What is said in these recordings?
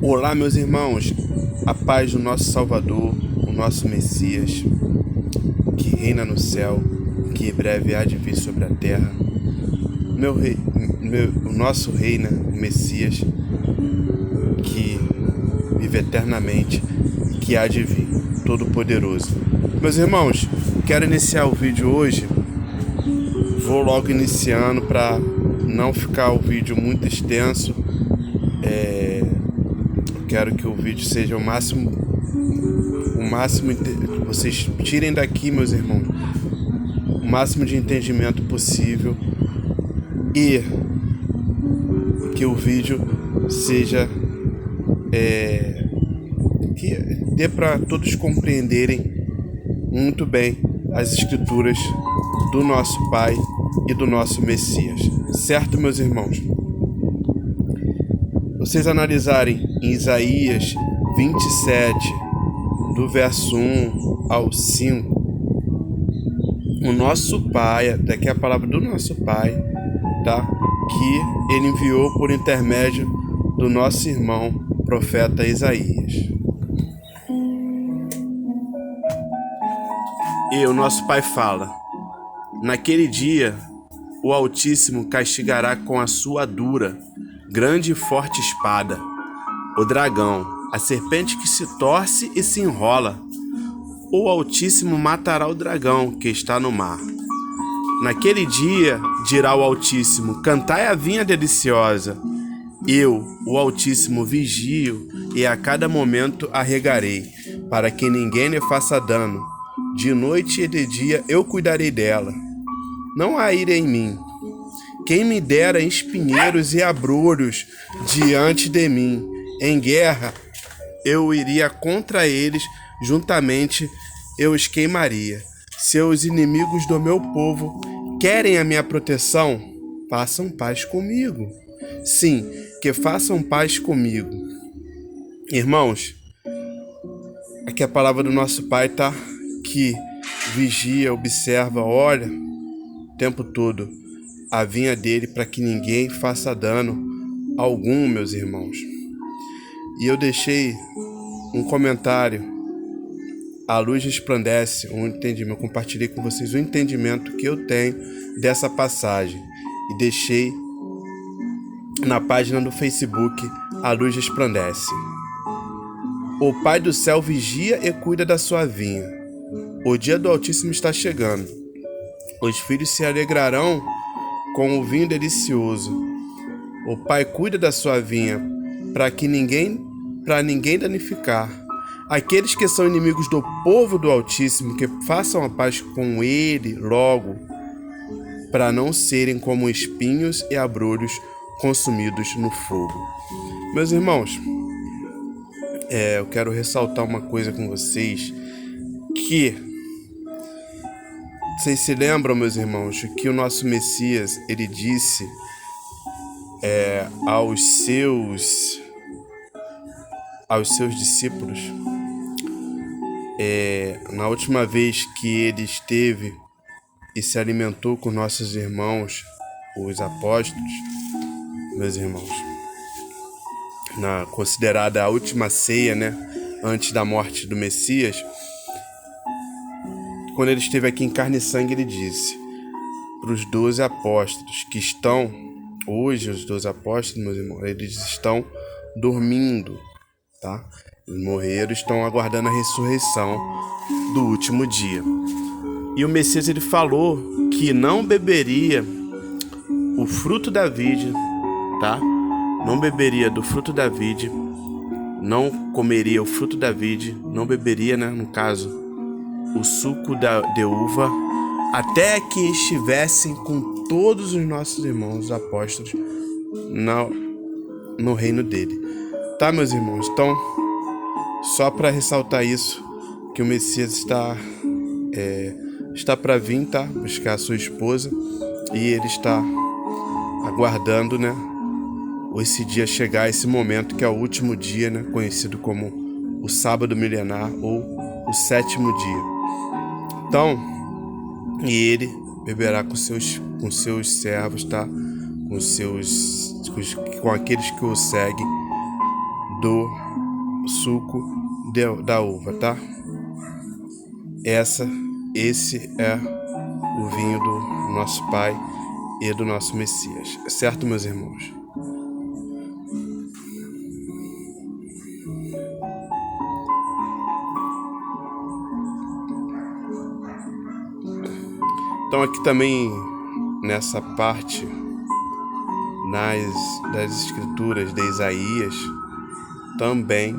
Olá, meus irmãos, a paz do nosso Salvador, o nosso Messias, que reina no céu, que em breve há de vir sobre a terra. O nosso rei, o Messias, que vive eternamente, que há de vir, Todo-Poderoso. Meus irmãos, quero iniciar o vídeo hoje. Vou logo iniciando para não ficar o vídeo muito extenso. Quero que o vídeo seja o máximo vocês tirem daqui, meus irmãos, o máximo de entendimento possível e que o vídeo seja que dê para todos compreenderem muito bem as escrituras do nosso Pai e do nosso Messias, certo, meus irmãos? Vocês analisarem em Isaías 27, do verso 1 ao 5, o nosso Pai, daqui é a palavra do nosso Pai, tá? Que ele enviou por intermédio do nosso irmão profeta Isaías. E o nosso Pai fala: naquele dia o Altíssimo castigará com a sua dura, grande e forte espada o dragão, a serpente que se torce e se enrola. O Altíssimo matará o dragão que está no mar. Naquele dia, dirá o Altíssimo: cantai a vinha deliciosa. Eu, o Altíssimo, vigio e a cada momento a regarei, para que ninguém lhe faça dano. De noite e de dia eu cuidarei dela. Não há ira em mim. Quem me dera espinheiros e abrolhos diante de mim. Em guerra eu iria contra eles, juntamente eu os queimaria. Se os inimigos do meu povo querem a minha proteção, façam paz comigo. Sim, que façam paz comigo. Irmãos, aqui a palavra do nosso Pai, tá? Que vigia, observa, olha o tempo todo a vinha dele para que ninguém faça dano algum, meus irmãos. E eu deixei um comentário: a luz resplandece, um entendimento. Eu compartilhei com vocês o entendimento que eu tenho dessa passagem e deixei na página do Facebook A Luz Resplandece. O Pai do céu vigia e cuida da sua vinha. O dia do Altíssimo está chegando. Os filhos se alegrarão com o vinho delicioso. O Pai cuida da sua vinha para ninguém danificar. Aqueles que são inimigos do povo do Altíssimo, que façam a paz com ele logo, para não serem como espinhos e abrolhos consumidos no fogo. Meus irmãos, eu quero ressaltar uma coisa com vocês, que vocês se lembram, meus irmãos, que o nosso Messias, ele disse aos seus discípulos, na última vez que ele esteve e se alimentou com nossos irmãos, os apóstolos, meus irmãos, considerada a última ceia, antes da morte do Messias, quando ele esteve aqui em carne e sangue, ele disse para os 12 apóstolos que estão hoje, os 12 apóstolos, meus irmãos, eles estão dormindo, tá? Eles morreram, estão aguardando a ressurreição do último dia. E o Messias, ele falou que não beberia o fruto da vide, tá? Não beberia do fruto da vide, não comeria o fruto da vide, não beberia, no caso, o suco de uva, até que estivessem com todos os nossos irmãos apóstolos no reino dele. Tá, meus irmãos? Então, só para ressaltar isso, que o Messias está para vir, tá? Buscar a sua esposa, e ele está aguardando, esse dia chegar, esse momento que é o último dia, conhecido como o sábado milenar ou o sétimo dia. Então, e ele beberá com seus servos, tá? Com aqueles que o seguem do suco da uva, tá? Esse é o vinho do nosso Pai e do nosso Messias, certo, meus irmãos? Então aqui também, nessa parte das escrituras de Isaías, também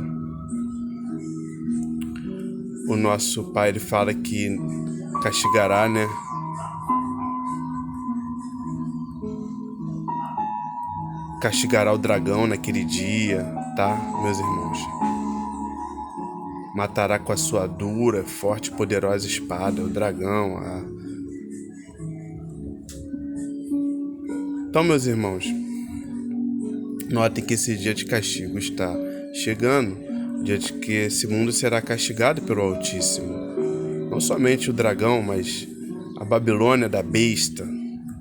o nosso Pai ele fala que castigará, né? Castigará o dragão naquele dia, tá, meus irmãos? Matará com a sua dura, forte e poderosa espada o dragão. Então, meus irmãos, notem que esse dia de castigo está chegando, dia de que esse mundo será castigado pelo Altíssimo. Não somente o dragão, mas a Babilônia da besta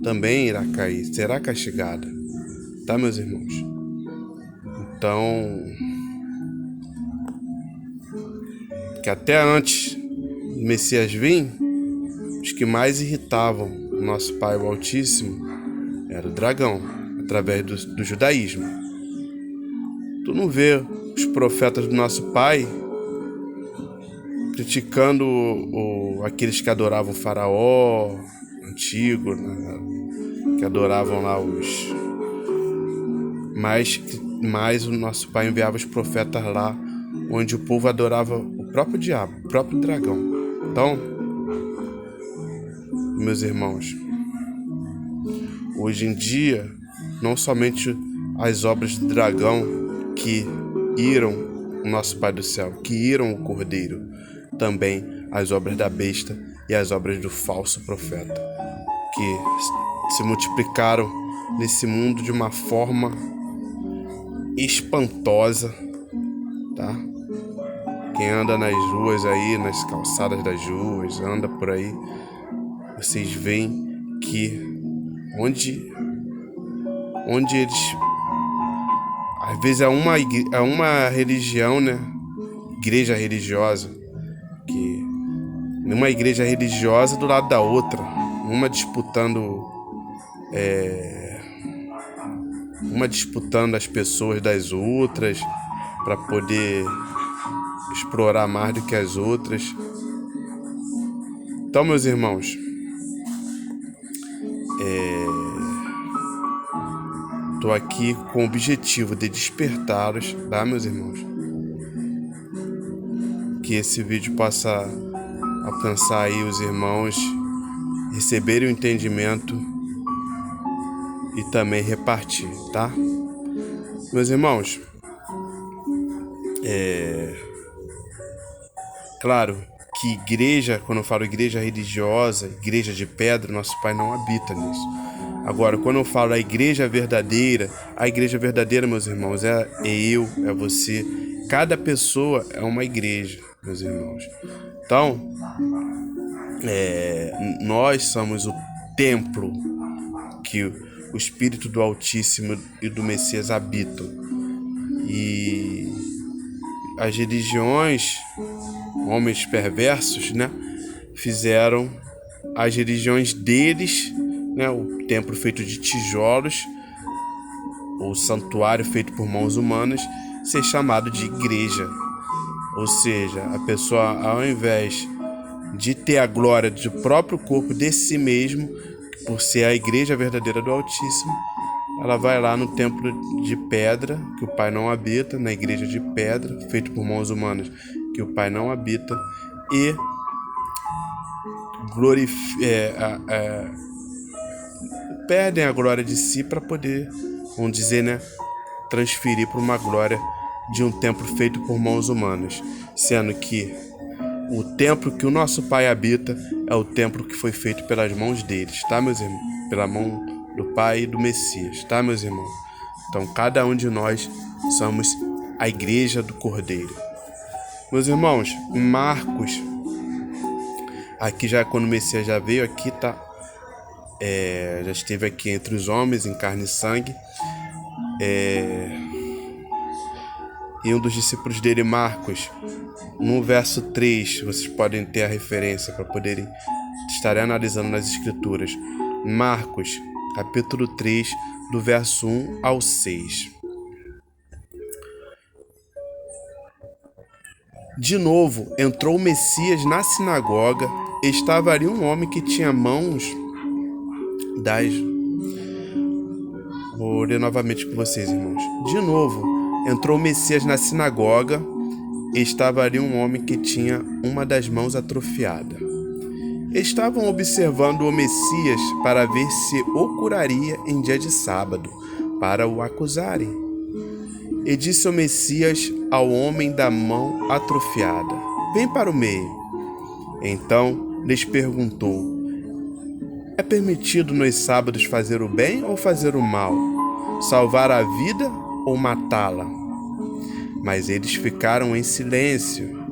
também irá cair, será castigada. Tá, meus irmãos? Então, que até antes do Messias vir, os que mais irritavam o nosso Pai, o Altíssimo, era o dragão, através do judaísmo. Tu não vê os profetas do nosso Pai criticando aqueles que adoravam o faraó antigo, né? Que adoravam lá mas o nosso Pai enviava os profetas lá onde o povo adorava o próprio diabo, o próprio dragão. Então, meus irmãos, hoje em dia, não somente as obras do dragão que iram o nosso Pai do céu, que iram o Cordeiro, também as obras da besta e as obras do falso profeta, que se multiplicaram nesse mundo de uma forma espantosa, tá? Quem anda nas ruas aí, nas calçadas das ruas, anda por aí, vocês veem que onde eles, às vezes é uma religião, né? Igreja religiosa, que uma igreja religiosa do lado da outra, uma disputando as pessoas das outras para poder explorar mais do que as outras. Então, meus irmãos, estou aqui com o objetivo de despertá-los, tá, meus irmãos? Que esse vídeo possa alcançar aí os irmãos, receberem o entendimento e também repartir, tá? Meus irmãos, claro que igreja, quando eu falo igreja religiosa, igreja de pedra, nosso Pai não habita nisso. Agora, quando eu falo a igreja verdadeira, meus irmãos, é eu, é você. Cada pessoa é uma igreja, meus irmãos. Então, nós somos o templo que o Espírito do Altíssimo e do Messias habitam. E as religiões, homens perversos, né, fizeram as religiões deles, né, o templo feito de tijolos, o santuário feito por mãos humanas, ser chamado de igreja. Ou seja, a pessoa, ao invés de ter a glória do próprio corpo de si mesmo, por ser a igreja verdadeira do Altíssimo, ela vai lá no templo de pedra, que o Pai não habita, na igreja de pedra, feito por mãos humanas, que o Pai não habita, e perdem a glória de si para poder, vamos dizer, né, transferir para uma glória de um templo feito por mãos humanas, sendo que o templo que o nosso Pai habita é o templo que foi feito pelas mãos deles, tá, meus irmãos? Pela mão do Pai e do Messias, tá, meus irmãos? Então, cada um de nós somos a igreja do Cordeiro. Meus irmãos, Marcos, aqui já quando o Messias já veio, aqui tá, já esteve aqui entre os homens em carne e sangue, e um dos discípulos dele, Marcos, no verso 3, vocês podem ter a referência para poderem estar analisando nas escrituras. Marcos, capítulo 3, do verso 1 ao 6. De novo, entrou o Messias na sinagoga. Estava ali um homem que tinha mãos das... Vou ler novamente com vocês, irmãos. De novo, entrou o Messias na sinagoga. Estava ali um homem que tinha uma das mãos atrofiada. Estavam observando o Messias para ver se o curaria em dia de sábado, para o acusarem. E disse o Messias ao homem da mão atrofiada: vem para o meio. Então lhes perguntou: é permitido nos sábados fazer o bem ou fazer o mal? Salvar a vida ou matá-la? Mas eles ficaram em silêncio.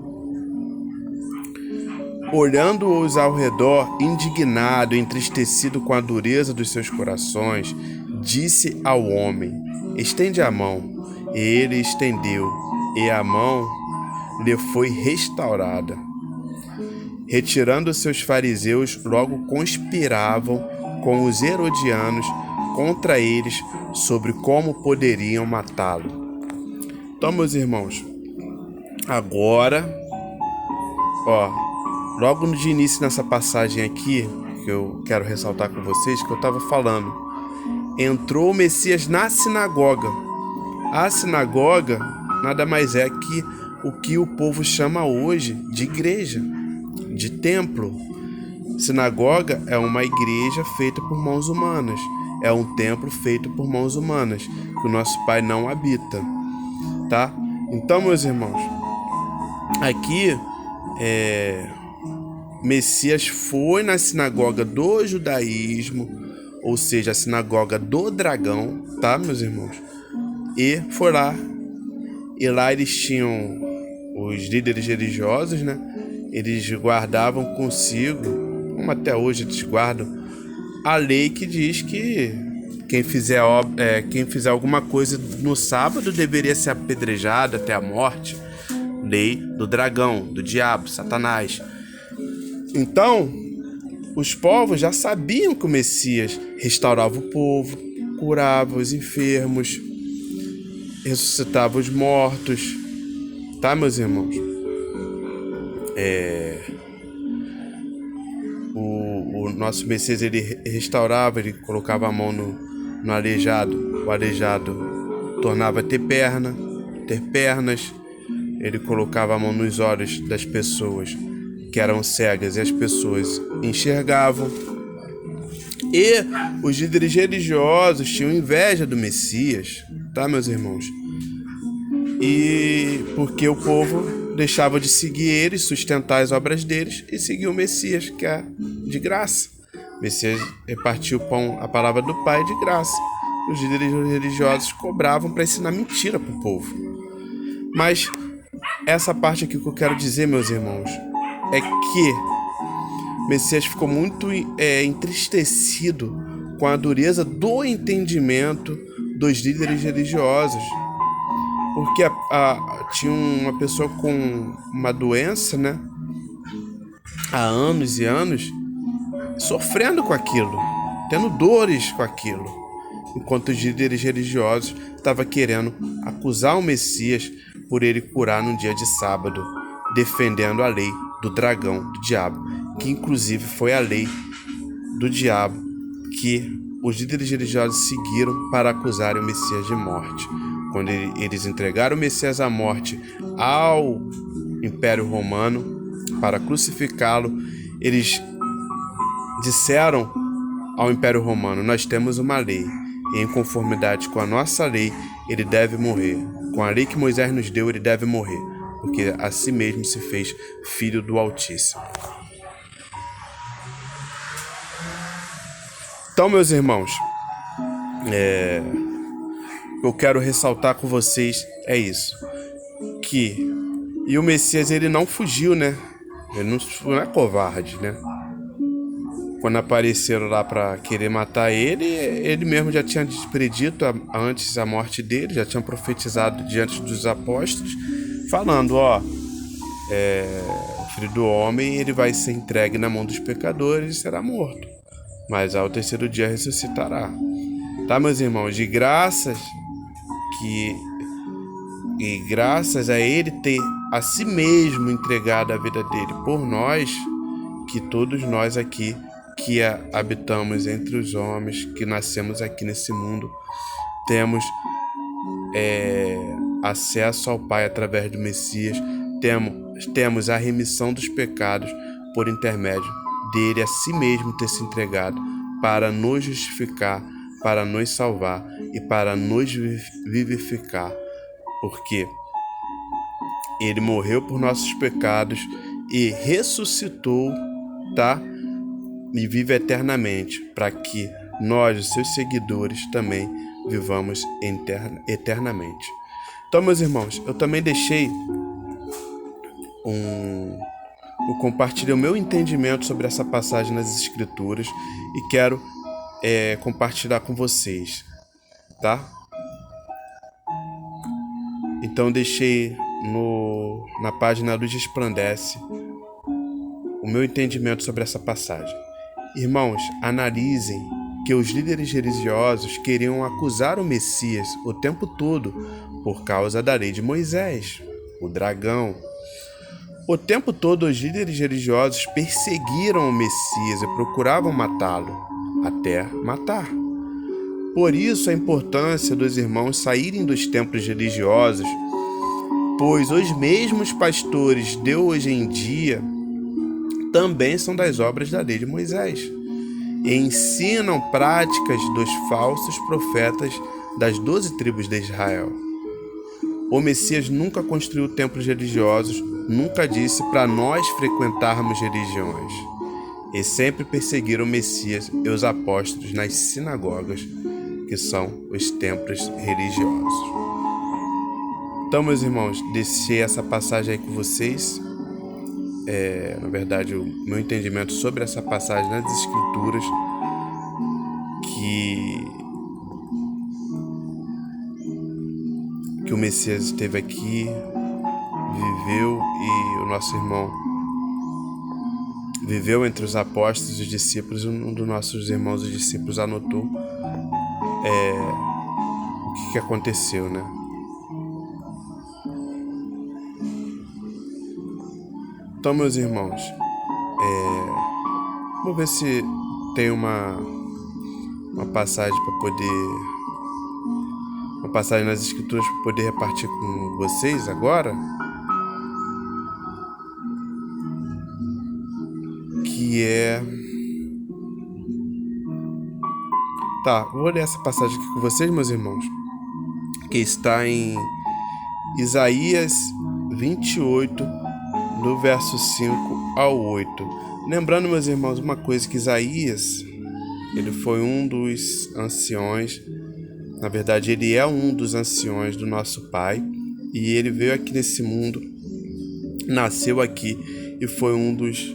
Olhando-os ao redor, indignado e entristecido com a dureza dos seus corações, disse ao homem: estende a mão. E ele estendeu, e a mão lhe foi restaurada. Retirando-se os fariseus, logo conspiravam com os herodianos contra eles sobre como poderiam matá-lo. Então, meus irmãos, agora, logo de início nessa passagem aqui, que eu quero ressaltar com vocês, que eu estava falando, entrou o Messias na sinagoga. A sinagoga nada mais é que o que o povo chama hoje de igreja, de templo. Sinagoga é uma igreja feita por mãos humanas, é um templo feito por mãos humanas, que o nosso Pai não habita, tá? Então, meus irmãos, aqui Messias foi na sinagoga do judaísmo, ou seja, a sinagoga do dragão, tá, meus irmãos? E foi lá, e lá eles tinham os líderes religiosos, né? Eles guardavam consigo, como até hoje eles guardam, a lei que diz que quem fizer alguma coisa no sábado deveria ser apedrejado até a morte. Lei do dragão, do diabo, Satanás. Então, os povos já sabiam que o Messias restaurava o povo, curava os enfermos, ressuscitava os mortos, tá, meus irmãos? O nosso Messias, ele restaurava, ele colocava a mão no aleijado, o aleijado tornava a ter pernas, ele colocava a mão nos olhos das pessoas que eram cegas e as pessoas enxergavam. E os líderes religiosos tinham inveja do Messias, tá, meus irmãos? E porque o povo deixava de seguir eles, sustentar as obras deles e seguir o Messias, que é de graça. O Messias repartiu o pão, a palavra do Pai, de graça. Os líderes religiosos cobravam para ensinar mentira para o povo. Mas essa parte aqui que eu quero dizer, meus irmãos, é que o Messias ficou muito entristecido com a dureza do entendimento dos líderes religiosos, porque tinha uma pessoa com uma doença, né, há anos e anos, sofrendo com aquilo, tendo dores com aquilo, enquanto os líderes religiosos estavam querendo acusar o Messias por ele curar num dia de sábado, defendendo a lei do dragão, do diabo, que inclusive foi a lei do diabo que os líderes religiosos seguiram para acusarem o Messias de morte. Quando eles entregaram o Messias à morte ao Império Romano para crucificá-lo, eles disseram ao Império Romano: nós temos uma lei, e em conformidade com a nossa lei, ele deve morrer. Com a lei que Moisés nos deu, ele deve morrer, porque a si mesmo se fez filho do Altíssimo. Então, meus irmãos, eu quero ressaltar com vocês isso, e o Messias, ele não fugiu, né? Ele não é covarde, né? quando apareceram lá para querer matar ele, ele mesmo já tinha predito antes a morte dele, já tinha profetizado diante dos apóstolos, falando, o Filho do Homem ele vai ser entregue na mão dos pecadores e será morto, mas ao terceiro dia ressuscitará. Tá, meus irmãos? E graças a ele ter a si mesmo entregado a vida dele por nós, que todos nós aqui que habitamos entre os homens, que nascemos aqui nesse mundo, temos acesso ao Pai através do Messias, temos a remissão dos pecados por intermédio dele a si mesmo ter se entregado para nos justificar, para nos salvar e para nos vivificar, porque ele morreu por nossos pecados e ressuscitou, tá? E vive eternamente, para que nós, os seus seguidores, também vivamos eternamente. Então, meus irmãos, eu também deixei eu compartilhei o meu entendimento sobre essa passagem nas Escrituras e quero compartilhar com vocês, tá? Então deixei na página Luz Resplandece o meu entendimento sobre essa passagem. Irmãos, analisem que os líderes religiosos queriam acusar o Messias o tempo todo por causa da lei de Moisés, o dragão. O tempo todo os líderes religiosos perseguiram o Messias e procuravam matá-lo, até matar. Por isso a importância dos irmãos saírem dos templos religiosos, pois os mesmos pastores de hoje em dia também são das obras da lei de Moisés e ensinam práticas dos falsos profetas das 12 tribos de Israel. O Messias nunca construiu templos religiosos, nunca disse para nós frequentarmos religiões, e sempre perseguiram o Messias e os apóstolos nas sinagogas, que são os templos religiosos. Então, meus irmãos, deixei essa passagem aí com vocês. Na verdade, o meu entendimento sobre essa passagem nas Escrituras, que o Messias esteve aqui, viveu, e o nosso irmão viveu entre os apóstolos e os discípulos. Um dos nossos irmãos, os discípulos, anotou o que aconteceu, né? Então, meus irmãos, vou ver se tem uma passagem para poder... Uma passagem nas Escrituras para poder repartir com vocês agora. Que é... Tá, vou ler essa passagem aqui com vocês, meus irmãos. Que está em Isaías 28, do verso 5 ao 8. Lembrando, meus irmãos, uma coisa, que Isaías, ele foi um dos anciões, na verdade ele é um dos anciões do nosso Pai, e ele veio aqui nesse mundo, nasceu aqui e foi um dos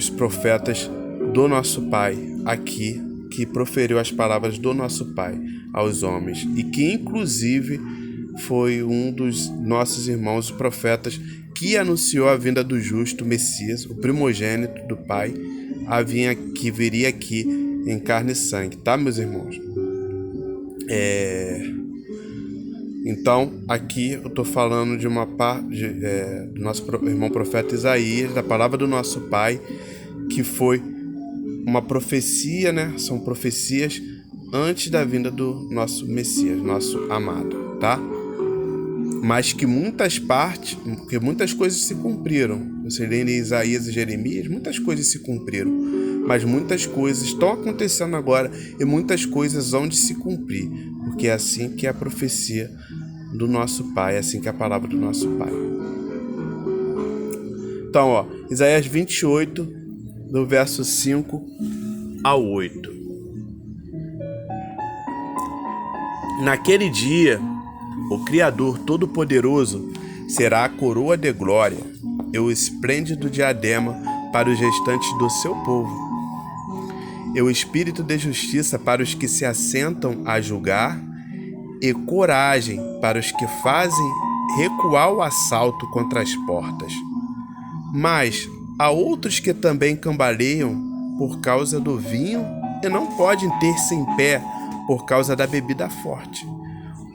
profetas do nosso Pai aqui, que proferiu as palavras do nosso Pai aos homens, e que inclusive foi um dos nossos irmãos, os profetas, que anunciou a vinda do justo Messias, o primogênito do Pai, que viria aqui em carne e sangue, tá, meus irmãos? Então, aqui eu estou falando de uma parte do nosso irmão profeta Isaías, da palavra do nosso Pai, que foi uma profecia, né? São profecias antes da vinda do nosso Messias, nosso amado, tá? Mas que muitas coisas se cumpriram. Você lê em Isaías e Jeremias, muitas coisas se cumpriram, mas muitas coisas estão acontecendo agora e muitas coisas vão de se cumprir, porque é assim que é a profecia do nosso Pai, é assim que é a palavra do nosso Pai. Então, Isaías 28, do verso 5 ao 8. Naquele dia, o Criador Todo-Poderoso será a coroa de glória e o esplêndido diadema para os restantes do seu povo. e o espírito de justiça para os que se assentam a julgar, e coragem para os que fazem recuar o assalto contra as portas. Mas há outros que também cambaleiam por causa do vinho e não podem ter-se em pé por causa da bebida forte.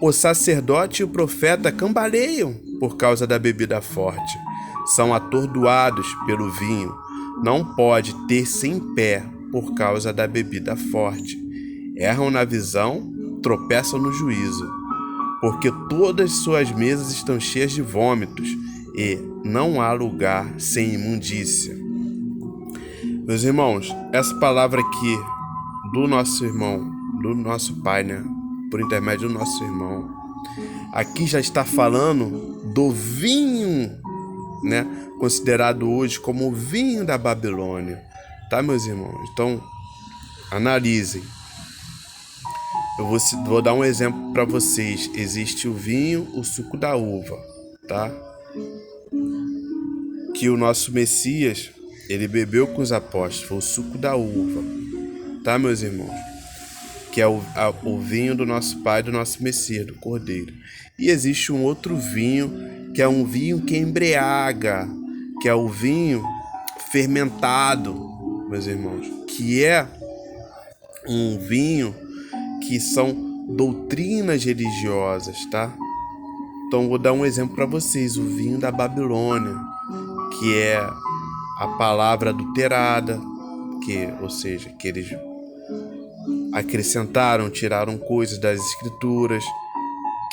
O sacerdote e o profeta cambaleiam por causa da bebida forte. São atordoados pelo vinho. Não pode ter-se em pé por causa da bebida forte. Erram na visão, tropeçam no juízo, porque todas suas mesas estão cheias de vômitos e não há lugar sem imundícia. Meus irmãos, essa palavra aqui do nosso irmão, do nosso pai, né? Por intermédio do nosso irmão, aqui já está falando do vinho, né? Considerado hoje como o vinho da Babilônia, tá, meus irmãos? Então, analisem. Eu vou dar um exemplo para vocês. Existe o vinho, o suco da uva, tá? Que o nosso Messias, ele bebeu com os apóstolos, foi o suco da uva, tá, meus irmãos? Que é o vinho do nosso Pai, do nosso Messias, do Cordeiro. E existe um outro vinho, que é um vinho que embriaga, que é o vinho fermentado, meus irmãos, que é um vinho que são doutrinas religiosas, tá? Então vou dar um exemplo para vocês, o vinho da Babilônia, que é a palavra adulterada, ou seja, que eles acrescentaram, tiraram coisas das escrituras,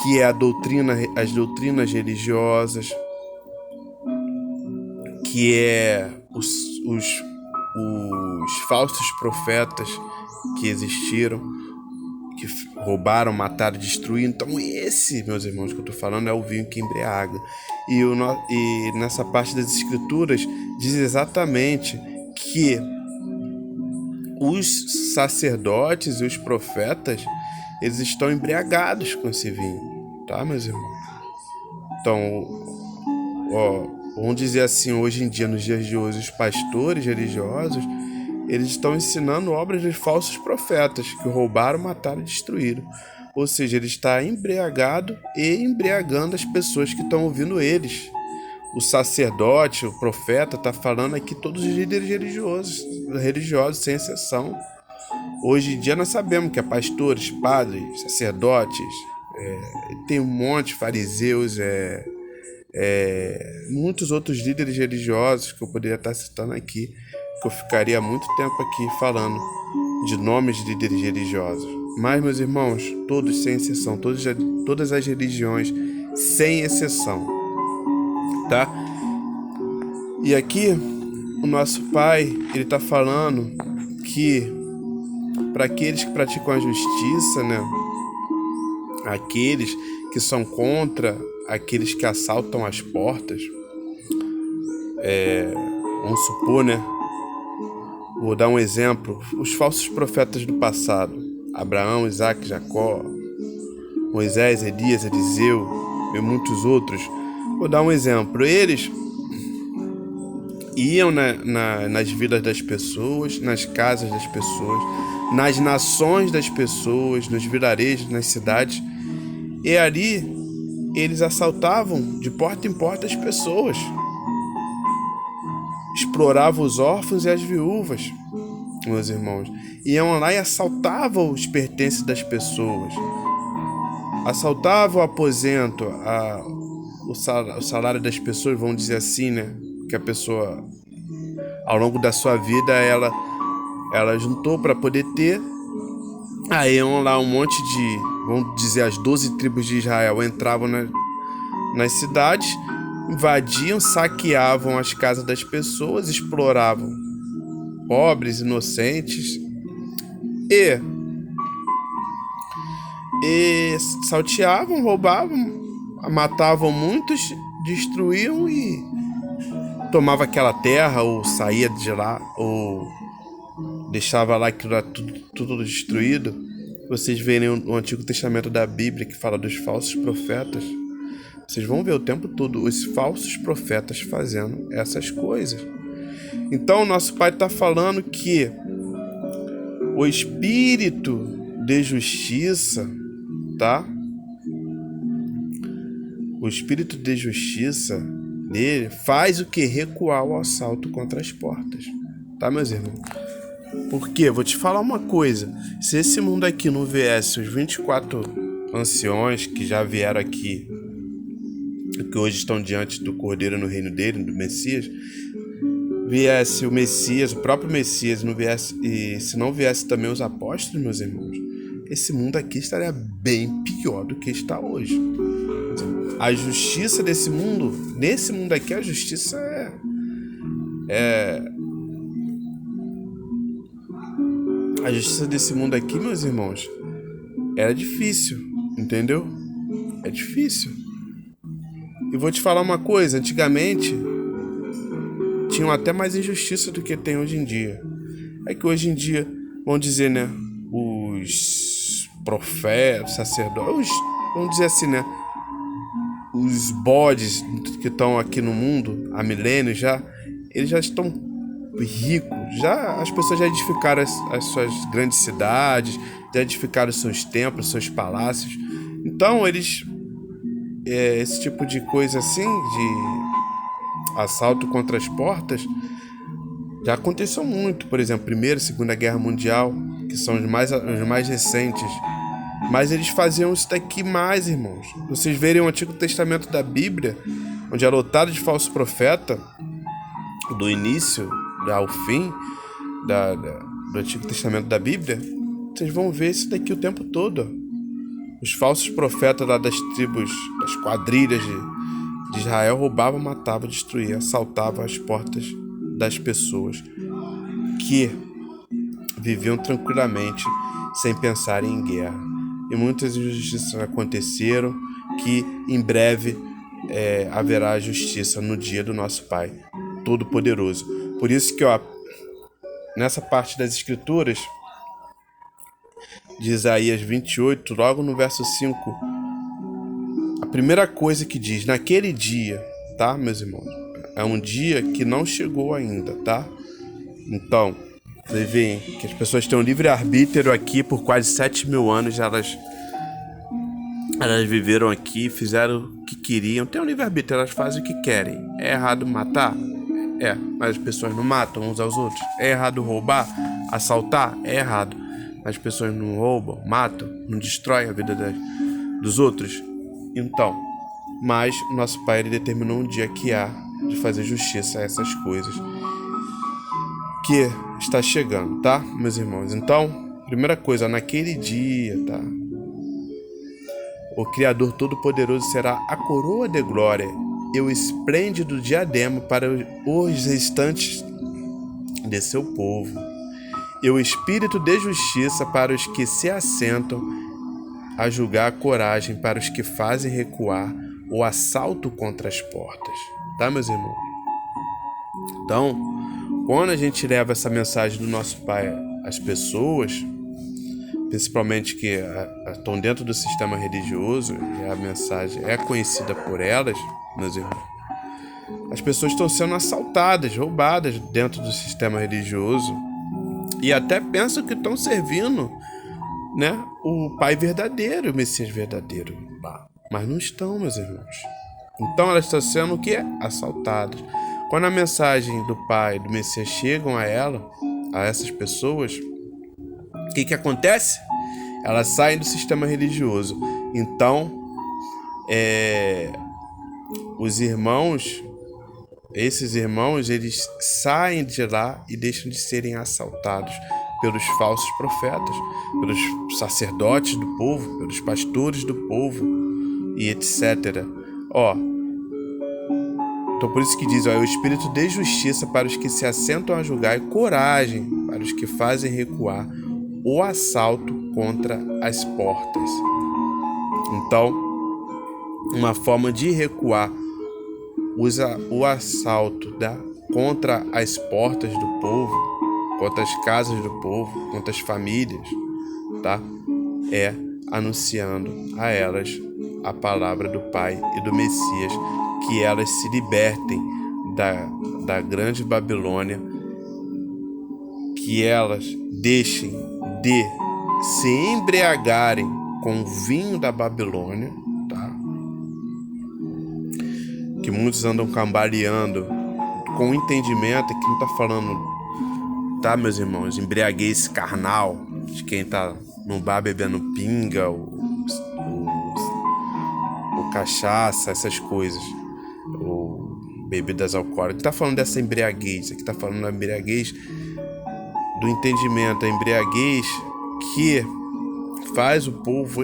que é as doutrinas religiosas, que é os falsos profetas que existiram, que roubaram, mataram, destruíram. Então esse, meus irmãos, que eu estou falando é o vinho que embriaga. E nessa parte das escrituras diz exatamente que os sacerdotes e os profetas, eles estão embriagados com esse vinho, tá, meus irmãos? Então, vamos dizer assim, hoje em dia, nos dias de hoje, os pastores religiosos, eles estão ensinando obras de falsos profetas que roubaram, mataram e destruíram. Ou seja, ele está embriagado e embriagando as pessoas que estão ouvindo eles. O sacerdote, o profeta, está falando aqui todos os líderes religiosos, sem exceção. Hoje em dia nós sabemos que é pastores, padres, sacerdotes, tem um monte de fariseus, muitos outros líderes religiosos que eu poderia estar citando aqui, que eu ficaria muito tempo aqui falando de nomes de líderes religiosos. Mas, meus irmãos, todos sem exceção, todas as religiões sem exceção, tá? E aqui o nosso Pai, ele está falando que para aqueles que praticam a justiça, né? Aqueles que são contra aqueles que assaltam as portas, vamos supor, né? Vou dar um exemplo. Os falsos profetas do passado, Abraão, Isaac, Jacó, Moisés, Elias, Eliseu e muitos outros. Vou dar um exemplo. Eles iam nas vidas das pessoas, nas casas das pessoas, nas nações das pessoas, nos vilarejos, nas cidades. E ali eles assaltavam de porta em porta as pessoas. Exploravam os órfãos e as viúvas, meus irmãos. Iam lá e assaltavam os pertences das pessoas. Assaltavam o aposento, o salário das pessoas, vamos dizer assim, né? Que a pessoa, ao longo da sua vida, ela juntou para poder ter. Aí iam lá um monte de, vamos dizer, as 12 tribos de Israel entravam nas cidades, invadiam, saqueavam as casas das pessoas, exploravam pobres, inocentes e salteavam, roubavam, matavam muitos, destruíam e tomava aquela terra ou saía de lá ou deixava lá aquilo tudo destruído. Vocês verem o Antigo Testamento da Bíblia que fala dos falsos profetas, vocês vão ver o tempo todo os falsos profetas fazendo essas coisas. Então, o nosso Pai está falando que O espírito de justiça, tá? O espírito de justiça dele faz o que? Recuar o assalto contra as portas. Tá, meus irmãos? Por quê? Vou te falar uma coisa. Se esse mundo aqui não viesse os 24 anciões que já vieram aqui, que hoje estão diante do Cordeiro no reino dele, do Messias, viesse o Messias, o próprio Messias, não viesse, e se não viesse também os apóstolos, meus irmãos, esse mundo aqui estaria bem pior do que está hoje. A justiça desse mundo, nesse mundo aqui, a justiça a justiça desse mundo aqui, meus irmãos, era difícil, entendeu? É difícil. E vou te falar uma coisa, antigamente tinham até mais injustiça do que tem hoje em dia. É que hoje em dia, vamos dizer, né, os profetas, sacerdotes, vamos dizer assim, né, os bodes que estão aqui no mundo há milênios já, eles já estão ricos, já as pessoas já edificaram as suas grandes cidades, já edificaram os seus templos, seus palácios. Então eles, esse tipo de coisa assim, de assalto contra as portas, já aconteceu muito. Por exemplo, Primeira e Segunda Guerra Mundial, que são os mais recentes. Mas eles faziam isso daqui mais, irmãos. Vocês verem o Antigo Testamento da Bíblia, onde é lotado de falso profeta, do início ao fim do Antigo Testamento da Bíblia, vocês vão ver isso daqui o tempo todo. Os falsos profetas lá das tribos, das quadrilhas de Israel, roubavam, matavam, destruíam, assaltavam as portas das pessoas que viviam tranquilamente sem pensar em guerra. E muitas injustiças aconteceram, que em breve haverá justiça no dia do nosso Pai Todo-Poderoso. Por isso que, nessa parte das Escrituras, de Isaías 28, logo no verso 5, a primeira coisa que diz, naquele dia, tá, meus irmãos? É um dia que não chegou ainda, tá? Então, vocês veem que as pessoas têm um livre-arbítrio aqui por quase 7.000 anos. Elas viveram aqui, fizeram o que queriam. Tem um livre-arbítrio, elas fazem o que querem. É errado matar? Mas as pessoas não matam uns aos outros. É errado roubar? Assaltar? É errado. Mas as pessoas não roubam, matam, não destroem a vida dos outros. Então, mas o nosso Pai, ele determinou um dia que há de fazer justiça a essas coisas que está chegando, tá, meus irmãos? Então, primeira coisa, naquele dia, tá, o Criador Todo-Poderoso será a coroa de glória e o esplêndido diadema para os restantes de seu povo, e o espírito de justiça para os que se assentam a julgar, a coragem para os que fazem recuar o assalto contra as portas, tá, meus irmãos? Então, quando a gente leva essa mensagem do nosso Pai às pessoas, principalmente que estão dentro do sistema religioso, e a mensagem é conhecida por elas, meus irmãos, as pessoas estão sendo assaltadas, roubadas dentro do sistema religioso, e até pensam que estão servindo, né, o Pai verdadeiro, o Messias verdadeiro, mas não estão, meus irmãos. Então elas estão sendo o quê? Assaltadas. Quando a mensagem do Pai, do Messias chegam a essas pessoas, o que acontece? Elas saem do sistema religioso. Então, esses irmãos, eles saem de lá e deixam de serem assaltados pelos falsos profetas, pelos sacerdotes do povo, pelos pastores do povo e etc. Então por isso que diz, é o espírito de justiça para os que se assentam a julgar e coragem para os que fazem recuar o assalto contra as portas. Então, uma forma de recuar o assalto contra as portas do povo, contra as casas do povo, contra as famílias, tá? É anunciando a elas a palavra do Pai e do Messias, que elas se libertem da grande Babilônia, que elas deixem de se embriagarem com o vinho da Babilônia, tá? Que muitos andam cambaleando com o entendimento que não tá falando, tá, meus irmãos, embriaguez carnal de quem tá no bar bebendo pinga ou cachaça, essas coisas, ou bebidas alcoólicas. Tá falando dessa embriaguez, aqui tá falando da embriaguez do entendimento, a embriaguez que faz o povo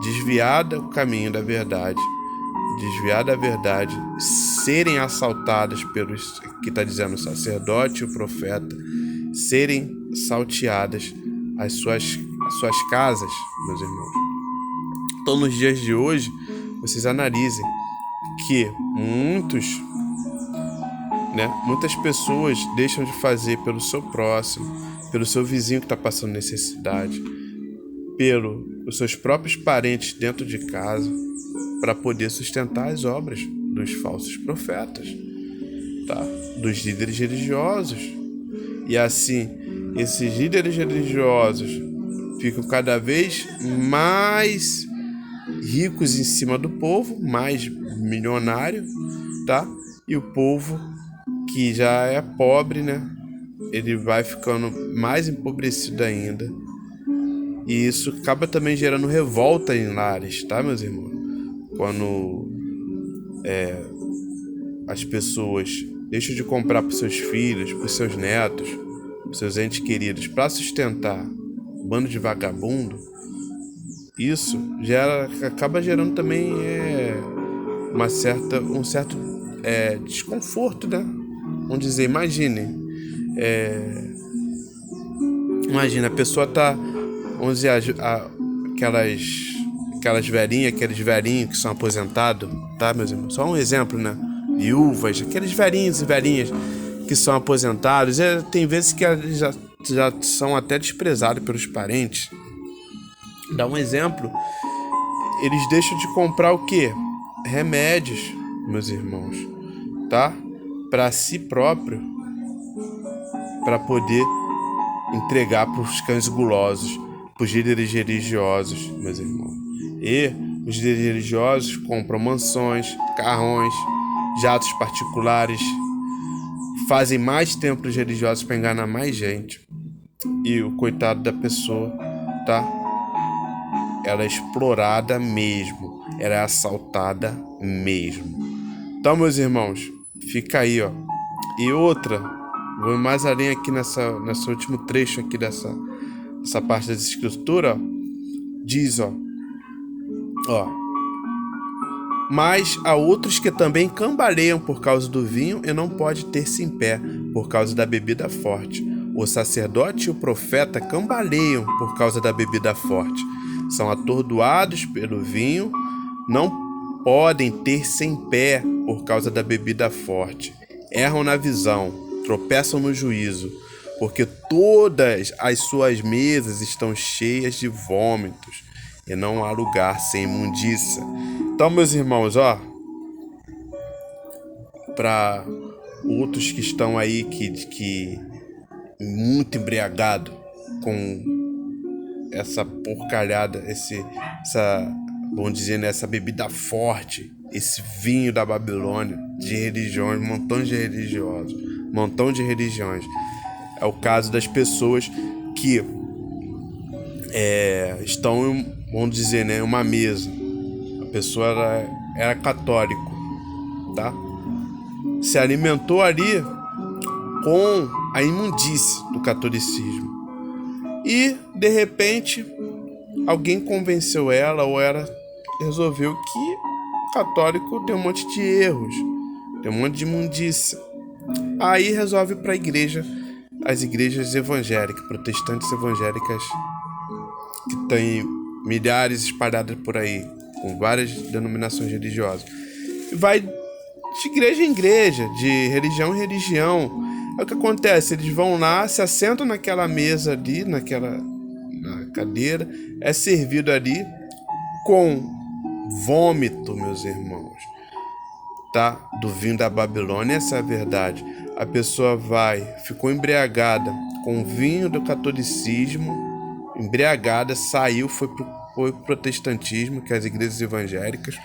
desviar do caminho da verdade, desviar da verdade, serem assaltadas pelos, que está dizendo o sacerdote e o profeta, serem salteadas as suas casas, meus irmãos. Então, nos dias de hoje, vocês analisem que muitas pessoas deixam de fazer pelo seu próximo, pelo seu vizinho que está passando necessidade, pelos seus próprios parentes dentro de casa, para poder sustentar as obras dos falsos profetas, tá? Dos líderes religiosos. E assim, esses líderes religiosos ficam cada vez mais ricos em cima do povo, mais milionário, tá? E o povo que já é pobre, né? Ele vai ficando mais empobrecido ainda. E isso acaba também gerando revolta em lares, tá, meus irmãos? Quando as pessoas deixam de comprar para os seus filhos, para os seus netos, para os seus entes queridos, para sustentar um bando de vagabundo, isso acaba gerando também um certo desconforto, né? Vamos dizer, imagina, a pessoa tá, vamos dizer, aquelas velhinhas, aqueles velhinhos que são aposentados, tá, meus irmãos? Só um exemplo, né? Viúvas, aqueles velhinhos e velhinhas que são aposentados, tem vezes que eles já são até desprezados pelos parentes. Dá um exemplo, eles deixam de comprar o quê? Remédios, meus irmãos, tá? Para si próprio, para poder entregar para os cães gulosos, para os líderes religiosos, meus irmãos. E os líderes religiosos compram mansões, carrões, jatos particulares, fazem mais templos religiosos para enganar mais gente. E o coitado da pessoa, tá? Ela é explorada mesmo, ela é assaltada mesmo. Então, meus irmãos, fica aí, ó. E outra, vou mais além aqui nesse último trecho aqui dessa parte dessa escritura, ó, diz, ó, mas há outros que também cambaleiam por causa do vinho e não pode ter-se em pé por causa da bebida forte. O sacerdote e o profeta cambaleiam por causa da bebida forte. São atordoados pelo vinho, não podem ter-se em pé por causa da bebida forte. Erram na visão, tropeçam no juízo, porque todas as suas mesas estão cheias de vômitos, e não há lugar sem imundícia. Então, meus irmãos, ó, para outros que estão aí que muito embriagado com essa porcalhada, vamos dizer, né, essa bebida forte, esse vinho da Babilônia, de religiões, montão de religiões. É o caso das pessoas que estão, vamos dizer, né, uma mesa. A pessoa era católico, tá? Se alimentou ali com a imundície do catolicismo. E, de repente, alguém convenceu ela, ou ela resolveu que católico tem um monte de erros, tem um monte de imundícia. Aí resolve ir para a igreja, as igrejas evangélicas, protestantes evangélicas, que tem milhares espalhadas por aí, com várias denominações religiosas. Vai de igreja em igreja, de religião em religião. Aí o que acontece? Eles vão lá, se assentam naquela mesa ali, na cadeira, é servido ali com vômito, meus irmãos, tá? Do vinho da Babilônia, essa é a verdade. a pessoa ficou embriagada com o vinho do catolicismo, embriagada, saiu, foi pro protestantismo, que é as igrejas evangélicas,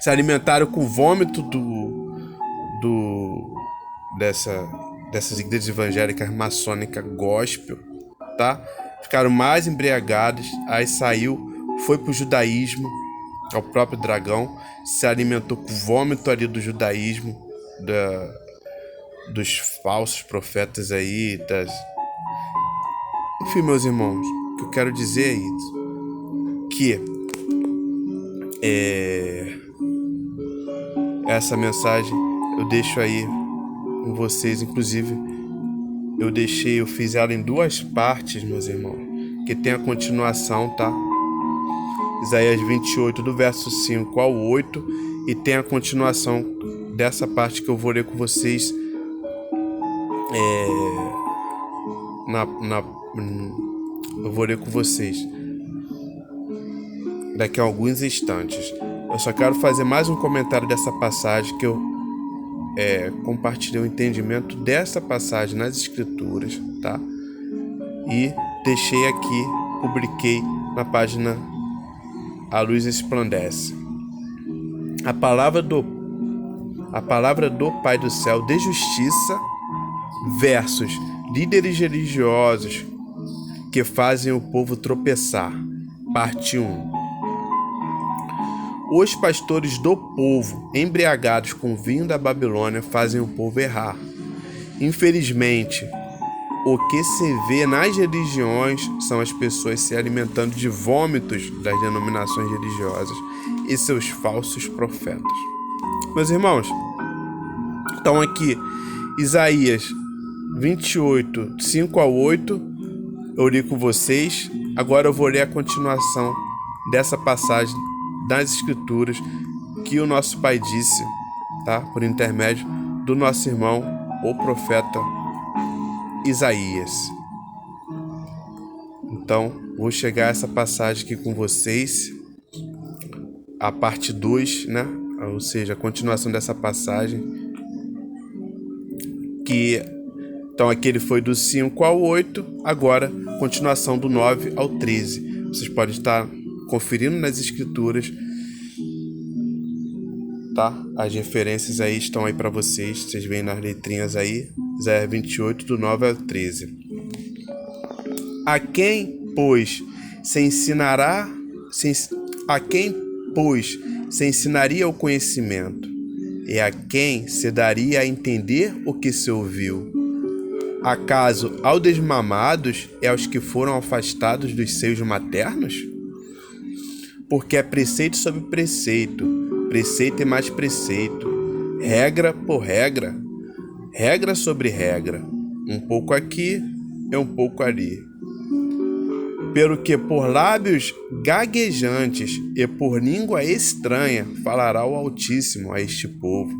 se alimentaram com o vômito dessas igrejas evangélicas maçônicas gospel, tá? Ficaram mais embriagadas, aí saiu, foi pro judaísmo, ao próprio dragão, se alimentou com o vômito ali do judaísmo, dos falsos profetas aí, Enfim, meus irmãos, o que eu quero dizer é isso, que essa mensagem eu deixo aí com vocês, inclusive eu fiz ela em 2 partes, meus irmãos, que tem a continuação, tá? Isaías 28, do verso 5 ao 8, e tem a continuação dessa parte que eu vou ler com vocês eu vou ler com vocês daqui a alguns instantes. Eu só quero fazer mais um comentário dessa passagem, que eu compartilhei o entendimento dessa passagem nas escrituras, tá? E deixei aqui, publiquei na página A Luz Esplandece. A palavra do Pai do Céu de Justiça versus líderes religiosos que fazem o povo tropeçar. Parte 1. Os pastores do povo, embriagados com o vinho da Babilônia, fazem o povo errar. Infelizmente, o que se vê nas religiões são as pessoas se alimentando de vômitos das denominações religiosas e seus falsos profetas. Meus irmãos, então aqui, Isaías 28, 5 a 8, eu li com vocês. Agora eu vou ler a continuação dessa passagem das escrituras que o nosso Pai disse, tá? Por intermédio do nosso irmão, o profeta Isaías. Então, vou chegar a essa passagem aqui com vocês, a parte 2, né? Ou seja, a continuação dessa passagem, então aqui ele foi do 5 ao 8, agora continuação do 9 ao 13. Vocês podem estar conferindo nas escrituras, tá? As referências aí estão aí para vocês veem nas letrinhas aí, Isaías 28, do 9 ao 13. A quem, pois, se ensinaria o conhecimento, e a quem se daria a entender o que se ouviu? Acaso aos desmamados e aos que foram afastados dos seios maternos? Porque é preceito sobre preceito, preceito e mais preceito, regra por regra, regra sobre regra, um pouco aqui e um pouco ali. Pelo que por lábios gaguejantes e por língua estranha falará o Altíssimo a este povo,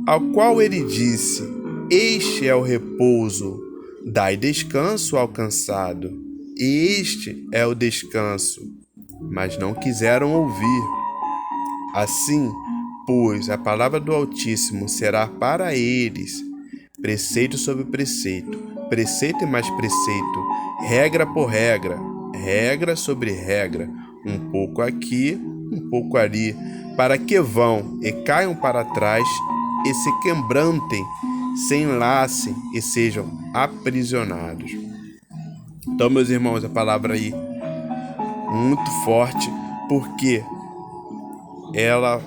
ao qual ele disse: este é o repouso, dai descanso ao cansado. Este é o descanso, mas não quiseram ouvir. Assim, pois, a palavra do Altíssimo será para eles preceito sobre preceito, preceito e mais preceito, regra por regra, regra sobre regra, um pouco aqui, um pouco ali, para que vão e caiam para trás e se quebrantem, se enlacem e sejam aprisionados. Então, meus irmãos, a palavra aí muito forte, porque ela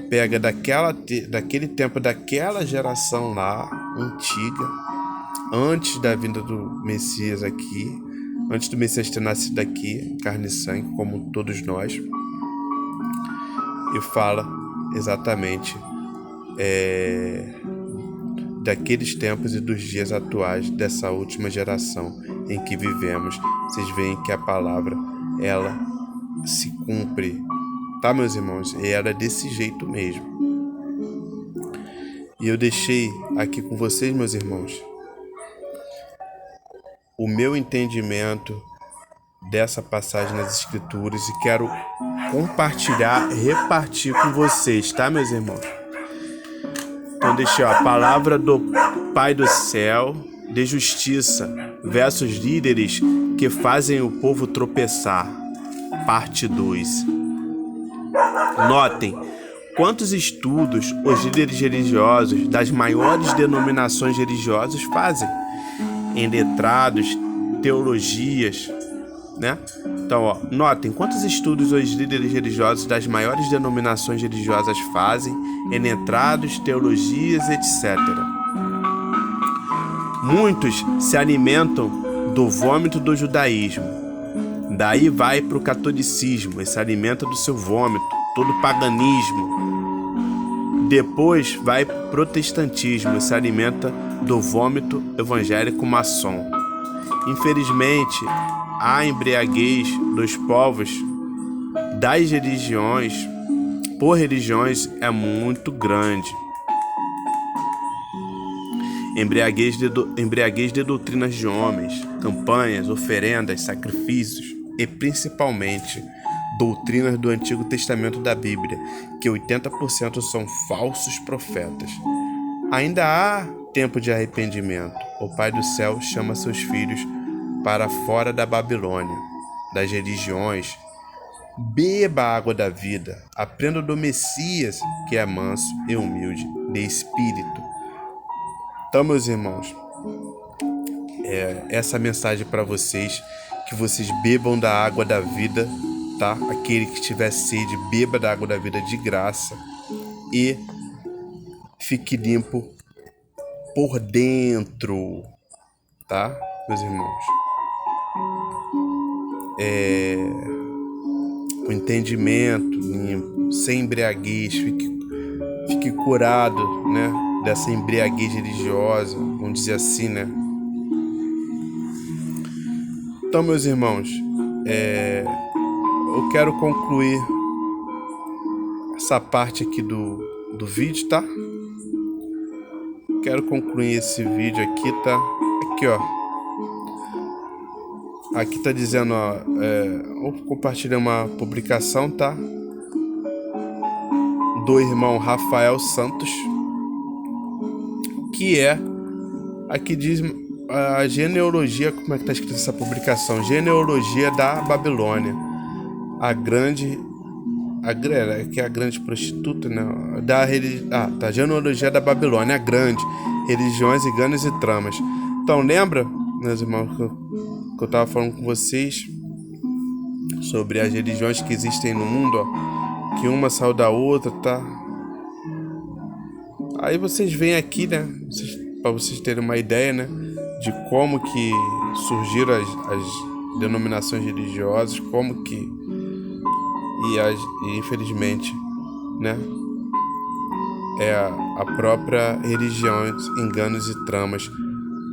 pega daquele tempo, daquela geração lá, antiga, antes da vinda do Messias aqui, antes do Messias ter nascido aqui, carne e sangue, como todos nós, e fala exatamente daqueles tempos e dos dias atuais, dessa última geração em que vivemos. Vocês veem que a palavra, ela se cumpre, tá, meus irmãos? E ela é desse jeito mesmo. E eu deixei aqui com vocês, meus irmãos, o meu entendimento dessa passagem nas escrituras e quero compartilhar, repartir com vocês, tá, meus irmãos? Então deixa a palavra do Pai do Céu de justiça versus líderes que fazem o povo tropeçar. Parte 2. Notem quantos estudos os líderes religiosos das maiores denominações religiosas fazem em letrados, teologias, né? Então, notem quantos estudos os líderes religiosos das maiores denominações religiosas fazem em letrados, teologias, etc. Muitos se alimentam do vômito do judaísmo. Daí vai para o catolicismo e se alimenta do seu vômito, todo paganismo. Depois vai para o protestantismo e se alimenta do vômito evangélico maçom. Infelizmente, a embriaguez dos povos das religiões, por religiões, é muito grande. Embriaguez de doutrinas de homens, campanhas, oferendas, sacrifícios e principalmente doutrinas do Antigo Testamento da Bíblia, que 80% são falsos profetas. Ainda há tempo de arrependimento. O Pai do Céu chama seus filhos para fora da Babilônia, das religiões. Beba a água da vida, aprenda do Messias, que é manso e humilde de espírito. Então, meus irmãos, essa mensagem para vocês, que vocês bebam da água da vida, tá? Aquele que tiver sede, beba da água da vida de graça e fique limpo por dentro, tá, meus irmãos? O entendimento limpo, sem embriaguez, fique curado, né, dessa embriaguez religiosa, vamos dizer assim, né? Então, meus irmãos, eu quero concluir essa parte aqui do vídeo, tá? Quero concluir esse vídeo aqui, tá? Aqui, ó. Aqui tá dizendo, ó, vou compartilhar uma publicação, tá? Do irmão Rafael Santos, que aqui diz a genealogia, como é que tá escrito essa publicação? Genealogia da Babilônia, que é a grande prostituta, né? Tá, genealogia da Babilônia, a grande, religiões, enganos e tramas. Então, lembra, meus irmãos, que eu tava falando com vocês sobre as religiões que existem no mundo, ó, que uma saiu da outra, tá? Aí vocês veem aqui, né, para vocês terem uma ideia, né, de como que surgiram as denominações religiosas, como que e infelizmente, né, a própria religião, enganos e tramas.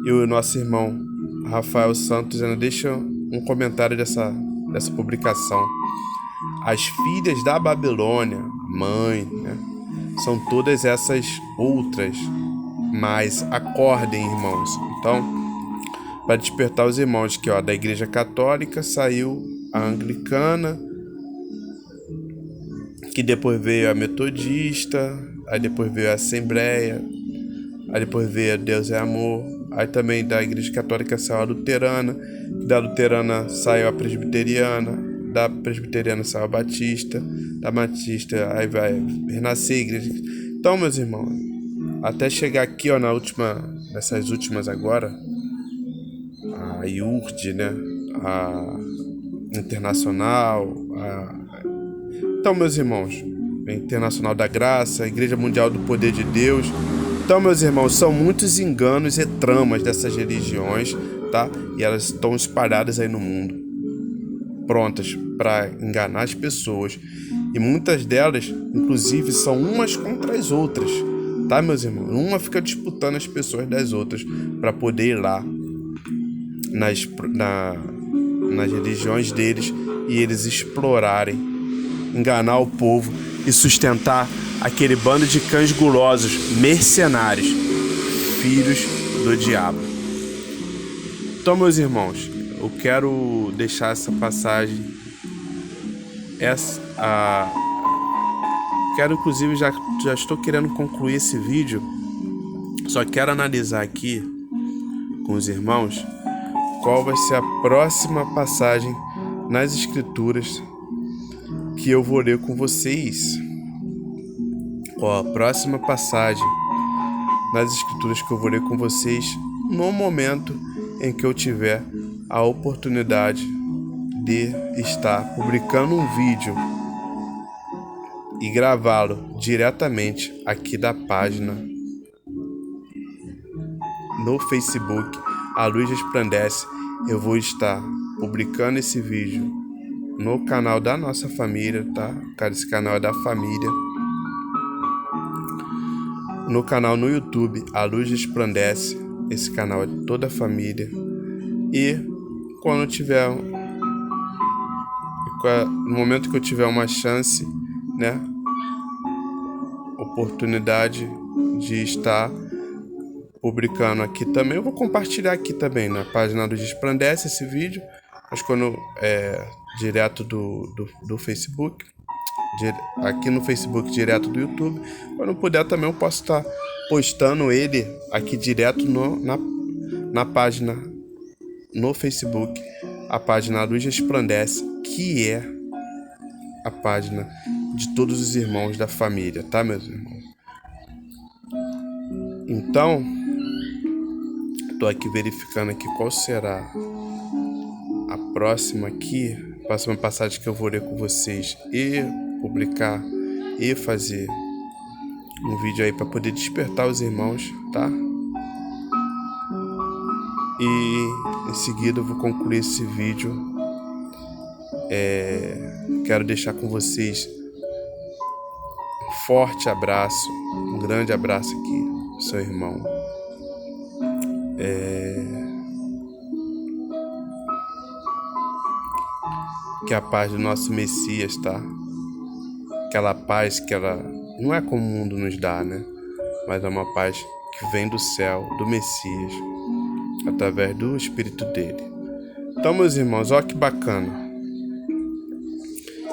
E o nosso irmão Rafael Santos ainda deixa um comentário dessa publicação. As filhas da Babilônia, mãe, né, são todas essas outras, mas acordem, irmãos. Então, para despertar os irmãos, que, ó, da Igreja Católica saiu a Anglicana, que depois veio a Metodista, aí depois veio a Assembleia, aí depois veio a Deus é Amor, aí também da Igreja Católica saiu a Luterana, da Luterana saiu a Presbiteriana, da Presbiteriana saiu a Batista, da Batista aí vai renascer a Igreja. Então, meus irmãos, até chegar aqui, ó, nessas últimas agora, a IURD, né, a Internacional, Então, meus irmãos, a Internacional da Graça, a Igreja Mundial do Poder de Deus. Então, meus irmãos, são muitos enganos e tramas dessas religiões, tá? E elas estão espalhadas aí no mundo, prontas para enganar as pessoas. E muitas delas, inclusive, são umas contra as outras, tá, meus irmãos? Uma fica disputando as pessoas das outras para poder ir lá nas religiões deles e eles explorarem, enganar o povo e sustentar aquele bando de cães gulosos, mercenários, filhos do diabo. Então, meus irmãos, eu quero deixar essa passagem, quero, inclusive, já estou querendo concluir esse vídeo Só quero analisar aqui com os irmãos qual vai ser a próxima passagem nas escrituras que eu vou ler com vocês. A próxima passagem nas escrituras que eu vou ler com vocês no momento em que eu tiver a oportunidade de estar publicando um vídeo e gravá-lo diretamente aqui da página no Facebook A Luz Resplandece. Eu vou estar publicando esse vídeo no canal da nossa família, tá? Esse canal é da família. No canal no YouTube A Luz Resplandece, esse canal é de toda a família. E quando tiver, no momento que eu tiver uma chance, né, oportunidade de estar publicando aqui também, eu vou compartilhar aqui também na página do Resplandece esse vídeo, mas quando direto do Facebook, aqui no Facebook, direto do YouTube. Quando puder também eu posso estar postando ele aqui direto na página no Facebook, a página Luz Resplandece, que é a página de todos os irmãos da família, tá, meus irmãos? Então, tô aqui verificando aqui qual será a próxima passagem que eu vou ler com vocês e publicar e fazer um vídeo aí para poder despertar os irmãos, tá? E em seguida eu vou concluir esse vídeo. Quero deixar com vocês um forte abraço, um grande abraço aqui, seu irmão. Que a paz do nosso Messias, tá? Aquela paz que ela não é como o mundo nos dá, né? Mas é uma paz que vem do céu, do Messias, através do Espírito dele. Então, meus irmãos, olha que bacana.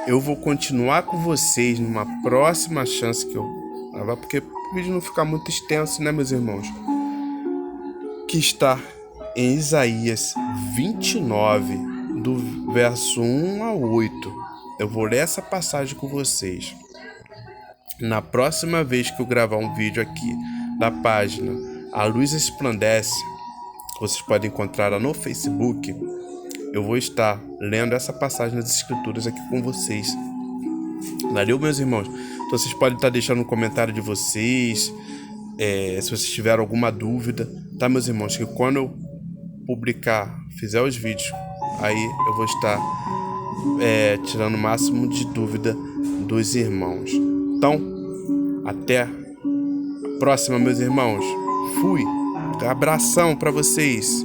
Eu vou continuar com vocês numa próxima chance que eu gravar, porque o vídeo não ficar muito extenso, né, meus irmãos? Que está em Isaías 29, do verso 1 a 8. Eu vou ler essa passagem com vocês. Na próxima vez que eu gravar um vídeo aqui da página A Luz Resplandece, vocês podem encontrar lá no Facebook, eu vou estar lendo essa passagem das escrituras aqui com vocês. Valeu, meus irmãos? Então vocês podem estar deixando um comentário de vocês, se vocês tiverem alguma dúvida, tá, meus irmãos? Que quando eu publicar, fizer os vídeos, aí eu vou estar tirando o máximo de dúvida dos irmãos. Então, até a próxima, meus irmãos. Fui. Abração para vocês.